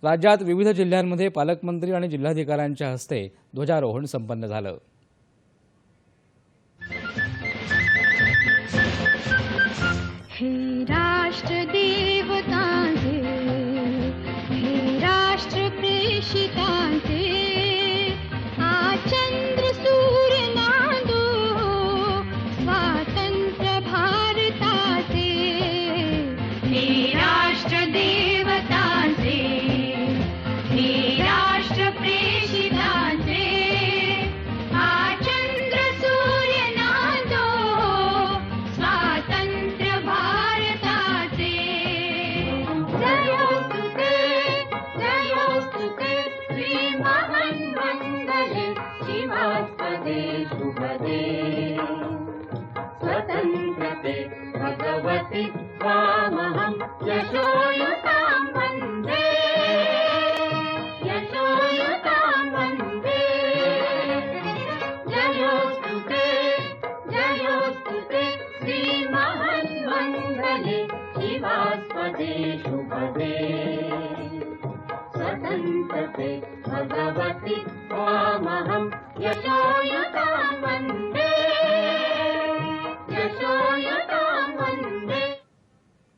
राज्यात विविध जिल्ह्यांमध्ये पालकमंत्री आणि जिल्हाधिकाऱ्यांच्या हस्ते ध्वजारोहण संपन्न झालं। हे राष्ट्र देवतांचे, हे राष्ट्र प्रेषितांचे, हा चंद्र सूर्य नांदो स्वातंत्र्य भारताचे। हे राष्ट्र देवतांचे, हे राष्ट्र प्रेषितांचे, हा चंद्र सूर्य नांदो स्वातंत्र्य भारताचे। जयोस्तु ते श्री महान मंगले शिवास्पदे शुभदे। स्वतंत्रते भगवति त्वामहं यशोयुतां वन्दे, यशोयुतां वन्दे। जयोस्तु ते श्री महान मंगले शिवास्पदे शुभदे। स्वतंत्रते भगवति त्वामहं यशोयुतां वन्दे।